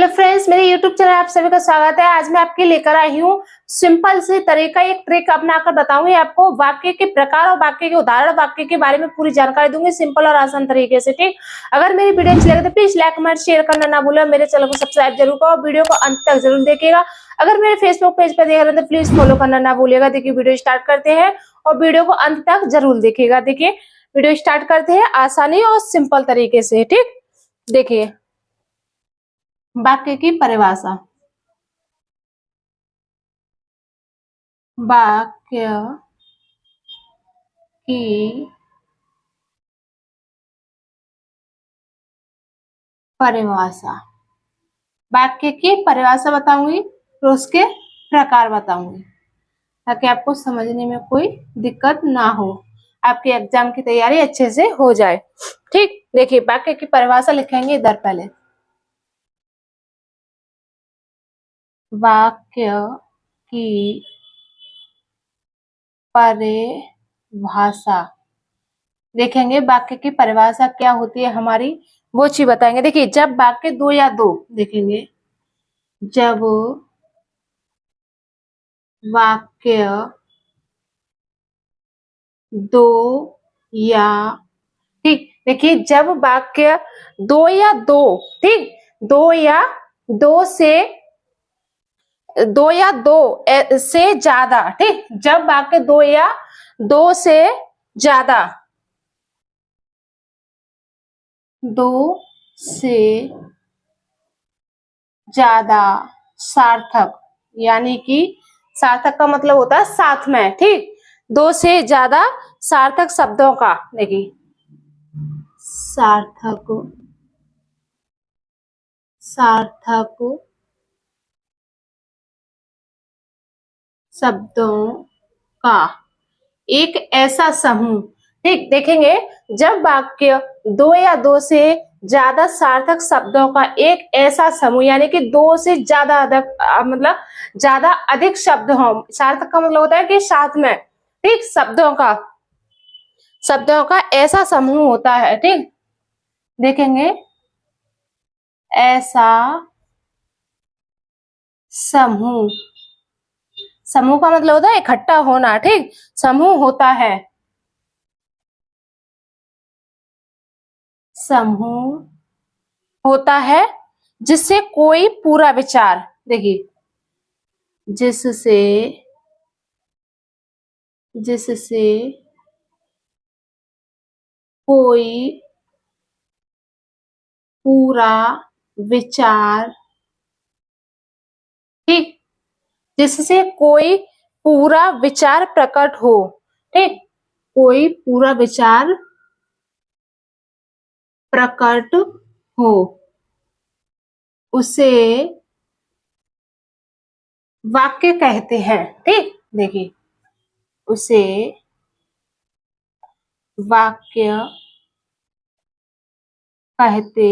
Hello friends, मेरे YouTube channel आप सभी का स्वागत है। आज मैं आपके लेकर आई हूँ सिंपल से तरीका, एक ट्रिक अपनाकर बताऊंगी आपको। वाक्य के प्रकार और वाक्य के उदाहरण, वाक्य के बारे में पूरी जानकारी दूंगी सिंपल और आसान तरीके से। ठीक, अगर मेरी वीडियो अच्छी लगे तो प्लीज लाइक कमेंट शेयर करना ना भूलें। मेरे चैनल को सब्सक्राइब जरूर करो, वीडियो को अंत तक जरूर देखिएगा। अगर मेरे फेसबुक पेज पर देख रहे हैं तो प्लीज फॉलो करना ना भूलिएगा। देखिए वीडियो स्टार्ट करते हैं और वीडियो को अंत तक जरूर देखिएगा। देखिए वीडियो स्टार्ट करते हैं आसानी और सिंपल तरीके से। ठीक, देखिए वाक्य की परिभाषा। वाक्य की परिभाषा, वाक्य की परिभाषा बताऊंगी और उसके प्रकार बताऊंगी ताकि आपको समझने में कोई दिक्कत ना हो, आपके एग्जाम की तैयारी अच्छे से हो जाए। ठीक, देखिए वाक्य की परिभाषा लिखेंगे इधर पहले। वाक्य की परिभाषा देखेंगे, वाक्य की परिभाषा क्या होती है हमारी वो चीज बताएंगे। देखिए जब वाक्य दो या दो, देखेंगे जब वाक्य दो या, ठीक, देखिए जब वाक्य दो या दो, ठीक, दो या दो से, दो या दो से ज्यादा, ठीक, जब वाक्य दो या दो से ज्यादा, दो से ज्यादा सार्थक, यानी कि सार्थक का मतलब होता है साथ में, ठीक, दो से ज्यादा सार्थक शब्दों का, देखिए सार्थक, सार्थक शब्दों का एक ऐसा समूह, ठीक, देखेंगे जब वाक्य दो या दो से ज्यादा सार्थक शब्दों का एक ऐसा समूह, यानी कि दो से ज्यादा अधिक, मतलब ज्यादा अधिक शब्द हो। सार्थक का मतलब होता है कि साथ में, ठीक, शब्दों का ऐसा समूह होता है। ठीक, देखेंगे ऐसा समूह, समूह का मतलब होता है इकट्ठा होना, ठीक, समूह होता है, समूह होता है जिससे कोई पूरा विचार, देखिए जिससे, जिससे कोई पूरा विचार, ठीक, जिससे कोई पूरा विचार प्रकट हो, ठीक, कोई पूरा विचार प्रकट हो, उसे वाक्य कहते हैं। ठीक, देखिए उसे वाक्य कहते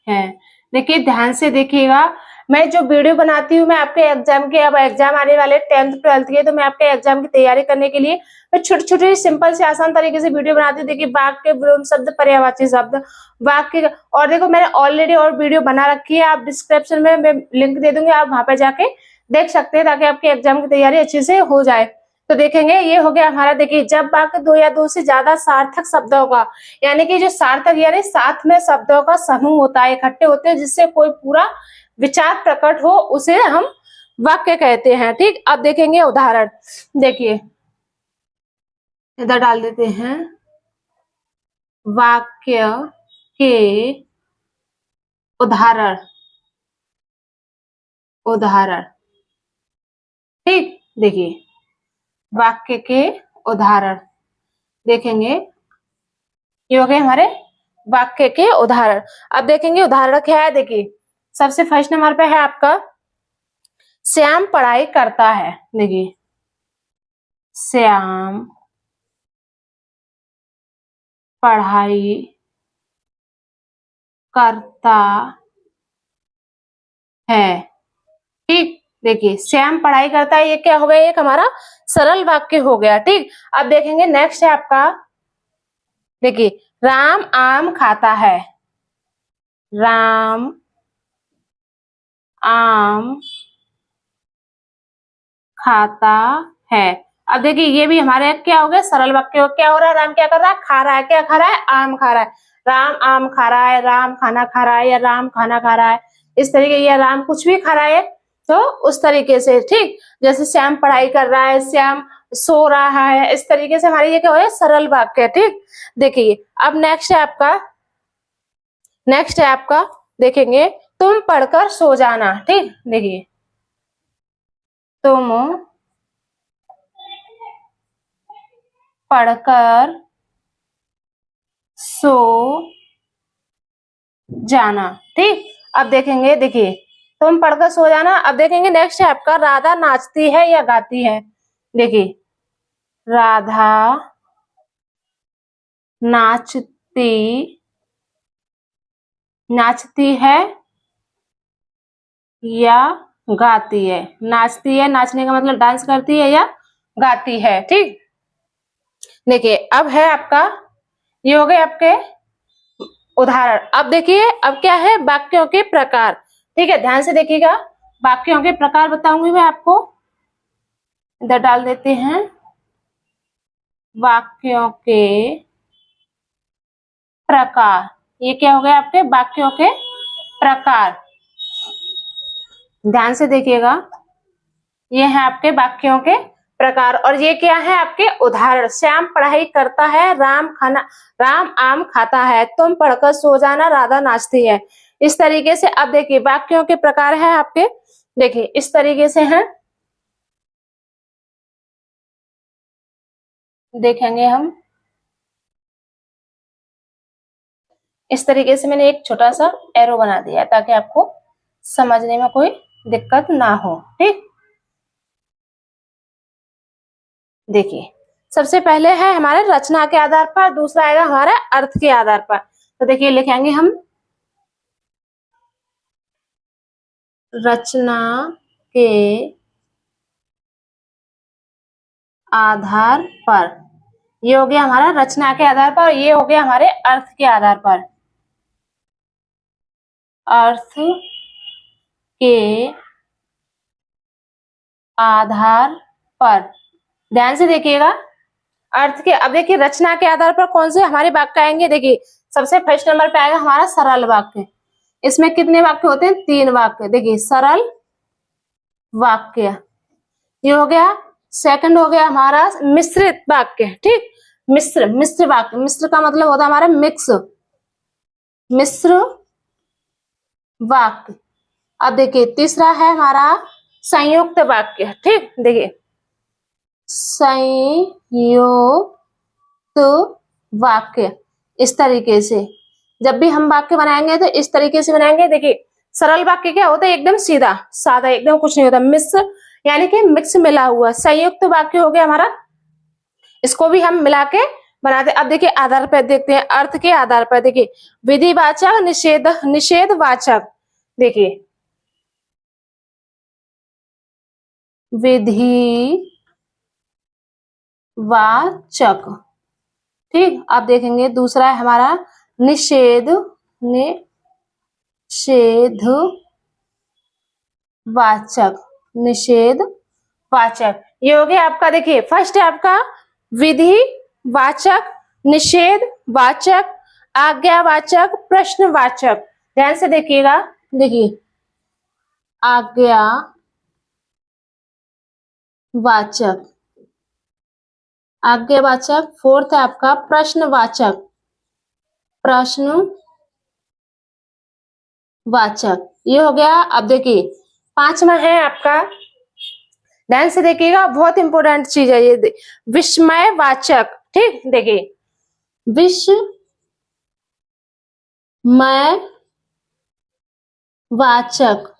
हैं। देखिए ध्यान से देखिएगा, मैं जो वीडियो बनाती हूँ मैं आपके एग्जाम के, अब एग्जाम आने वाले 10th 12th के, तो मैं आपके एग्जाम की तैयारी करने के लिए मैं छोटे छोटे सिंपल से आसान तरीके से वीडियो बनाती हूँ। देखिए वाक्य, विलोम शब्द, पर्यायवाची शब्द, वाक्य, और देखो मैंने ऑलरेडी और वीडियो बना रखी है, आप डिस्क्रिप्शन में मैं लिंक दे दूंगी, आप वहां पे जाके देख सकते हैं ताकि आपके एग्जाम की तैयारी अच्छे से हो जाए। तो देखेंगे ये हो गया हमारा। देखिए जब वाक्य दो या दो से ज्यादा सार्थक शब्दों का, यानी कि जो सार्थक यानी साथ में शब्दों का समूह होता है, इकट्ठे होते हैं जिससे कोई पूरा विचार प्रकट हो, उसे हम वाक्य कहते हैं। ठीक, अब देखेंगे उदाहरण। देखिए इधर डाल देते हैं वाक्य के उदाहरण, उदाहरण, ठीक, देखिए वाक्य के उदाहरण, देखेंगे ये हो गए हमारे वाक्य के उदाहरण। अब देखेंगे उदाहरण क्या है। देखिए सबसे फर्स्ट नंबर पे है आपका श्याम पढ़ाई करता है। देखिए श्याम पढ़ाई करता है। ठीक, देखिए श्याम पढ़ाई करता है, ये क्या हो गया, एक हमारा सरल वाक्य हो गया। ठीक, अब देखेंगे नेक्स्ट है आपका, देखिए राम आम खाता है। राम राम खाता है। अब देखिए ये भी हमारे क्या हो गया, सरल वाक्य। क्या हो रहा है, राम क्या कर रहा है, खा रहा है। क्या खा रहा है, आम खा रहा है। राम आम खा रहा है, राम खाना खा रहा है, या राम खाना खा रहा है, इस तरीके, या राम कुछ भी खा रहा है, तो उस तरीके से। ठीक, जैसे श्याम पढ़ाई कर रहा है, श्याम सो रहा है, इस तरीके से हमारी ये क्या हो है, सरल वाक्य। ठीक, देखिए अब नेक्स्ट है आपका देखेंगे, तुम पढ़कर सो जाना। ठीक, देखिए तुम पढ़कर सो जाना। ठीक, अब देखेंगे, देखिए तुम पढ़कर सो जाना। अब देखेंगे नेक्स्ट है आपका, राधा नाचती है या गाती है। देखिए राधा नाचती है या गाती है। नाचती है, नाचने का मतलब डांस करती है, या गाती है। ठीक, देखिए अब है आपका, ये हो गए आपके उदाहरण। अब देखिए अब क्या है, वाक्यों के प्रकार। ठीक है, ध्यान से देखिएगा, वाक्यों के प्रकार बताऊंगी मैं आपको। इधर डाल देते हैं, वाक्यों के प्रकार। ये क्या हो गया आपके, वाक्यों के प्रकार। ध्यान से देखिएगा, ये है आपके वाक्यों के प्रकार, और ये क्या है आपके उदाहरण। श्याम पढ़ाई करता है, राम आम खाता है, तुम पढ़कर सो जाना, राधा नाचती है। इस तरीके से अब देखिए वाक्यों के प्रकार है आपके, देखिए इस तरीके से हैं, देखेंगे हम। इस तरीके से मैंने एक छोटा सा एरो बना दिया है ताकि आपको समझने में कोई दिक्कत ना हो। ठीक, देखिए सबसे पहले है हमारे रचना के आधार पर, दूसरा आएगा हमारा अर्थ के आधार पर। तो देखिए लिखेंगे हम, रचना के आधार पर, ये हो गया हमारा रचना के आधार पर, ये हो गया हमारे अर्थ के आधार पर। अर्थ के आधार पर, ध्यान से देखिएगा, अर्थ के। अब देखिए रचना के आधार पर कौन से हमारे वाक्य आएंगे। देखिए सबसे फर्स्ट नंबर पे आएगा हमारा सरल वाक्य। इसमें कितने वाक्य होते हैं, 3 वाक्य। देखिए सरल वाक्य ये हो गया। सेकंड हो गया हमारा मिश्रित वाक्य। ठीक, मिश्र वाक्य, मिश्र का मतलब होता है हमारा मिश्र वाक्य। अब देखिए तीसरा है हमारा संयुक्त वाक्य। ठीक, देखिए संयुक्त वाक्य, इस तरीके से जब भी हम वाक्य बनाएंगे तो इस तरीके से बनाएंगे। देखिए सरल वाक्य क्या होता है, एकदम सीधा सादा, एकदम कुछ नहीं होता, मिश्र यानी कि मिक्स मिला हुआ। संयुक्त वाक्य हो गया हमारा, इसको भी हम मिला के बनाते। अब देखिए आधार पर देखते हैं, अर्थ के आधार पर देखिए विधिवाचक, निषेधवाचक। देखिए विधिवाचक। ठीक, अब देखेंगे दूसरा है हमारा निषेधवाचक। निषेधवाचक ये हो गया आपका। देखिए फर्स्ट है आपका विधिवाचक, निषेधवाचक, आज्ञावाचक, प्रश्नवाचक। ध्यान से देखिएगा, देखिए आज्ञावाचक। फोर्थ है आपका प्रश्नवाचक, ये हो गया। अब देखिए पांचवा है आपका, ध्यान से देखिएगा, बहुत इंपॉर्टेंट चीज है ये, विस्मयवाचक। ठीक, देखिए विस्मयवाचक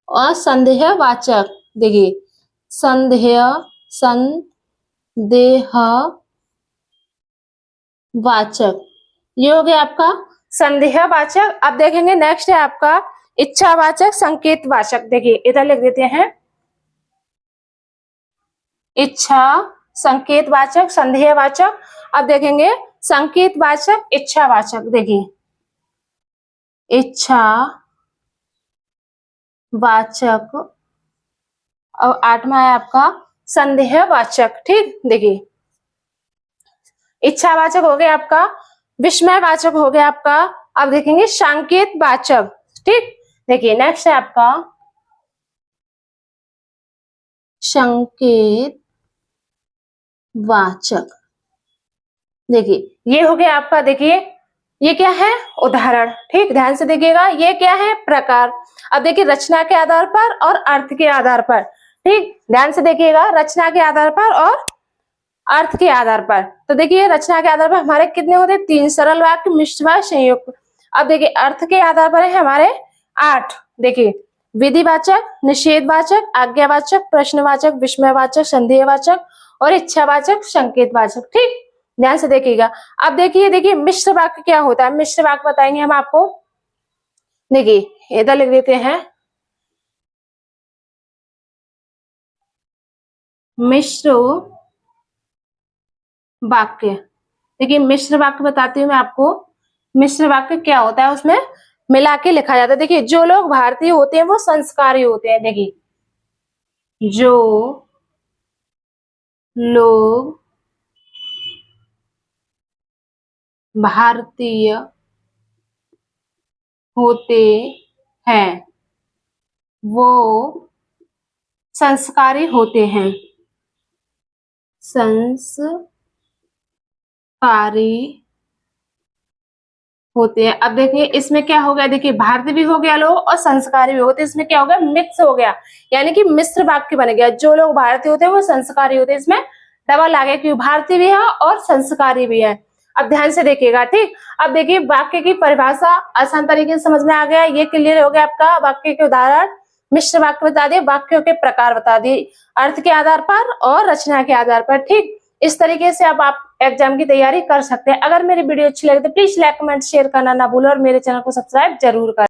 और संदेहवाचक। देखिए संदेहवाचक ये हो गया आपका संदेहवाचक। अब देखेंगे नेक्स्ट है आपका इच्छावाचक, संकेतवाचक। देखिए इधर लिख देते हैं, इच्छा, संकेतवाचक, संदेहवाचक। अब देखेंगे संकेतवाचक, इच्छावाचक। देखिए इच्छावाचक, वाचक और 8वां है आपका संदेहवाचक। ठीक, देखिए इच्छावाचक हो गया आपका, विस्मयवाचक हो गया आपका, अब देखेंगे संकेत वाचक। ठीक, देखिए नेक्स्ट है आपका संकेत वाचक। देखिए ये हो गया आपका, देखिए ये क्या है, उदाहरण। ठीक, ध्यान से देखिएगा, ये क्या है, प्रकार। अब देखिए रचना के आधार पर और अर्थ के आधार पर। ठीक, ध्यान से देखिएगा, रचना के आधार पर और अर्थ के आधार पर। तो देखिए रचना के आधार पर हमारे कितने होते हैं, 3 सरल वाक्य, मिश्र वाक्य, संयुक्त। अब देखिए अर्थ के आधार पर है हमारे 8। देखिए विधिवाचक, निषेधवाचक, आज्ञावाचक, प्रश्नवाचक, विस्मयवाचक, संदेहवाचक और इच्छावाचक, संकेतवाचक। ठीक, ध्यान से देखिएगा। अब देखिए मिश्र वाक्य क्या होता है, मिश्र वाक्य बताएंगे हम आपको। देखिए इधर लिख देते हैं, मिश्र वाक्य। देखिए मिश्र वाक्य बताती हूँ मैं आपको, मिश्र वाक्य क्या होता है, उसमें मिला के लिखा जाता है। देखिए जो लोग भारतीय होते हैं वो संस्कारी होते हैं। देखिए जो लोग भारतीय होते हैं वो संस्कारी होते हैं, संस्कारी होते हैं। अब देखिए इसमें क्या हो गया, देखिए भारतीय भी हो गया लोग और संस्कारी भी होते हैं, इसमें क्या हो गया, मिक्स हो गया, यानी कि मिश्र वाक्य बन गया। जो लोग भारतीय होते हैं वो संस्कारी होते हैं, इसमें डबल आ गया क्योंकि भारतीय भी है और संस्कारी भी है। अब ध्यान से देखिएगा। ठीक, अब देखिए वाक्य की परिभाषा आसान तरीके से समझ में आ गया, ये क्लियर हो गया आपका। वाक्य के उदाहरण, मिश्र वाक्य बता दिए, वाक्यों के प्रकार बता दिए, अर्थ के आधार पर और रचना के आधार पर। ठीक, इस तरीके से अब आप एग्जाम की तैयारी कर सकते हैं। अगर मेरी वीडियो अच्छी लगे तो प्लीज लाइक, कमेंट, शेयर करना ना भूलो और मेरे चैनल को सब्सक्राइब जरूर करें।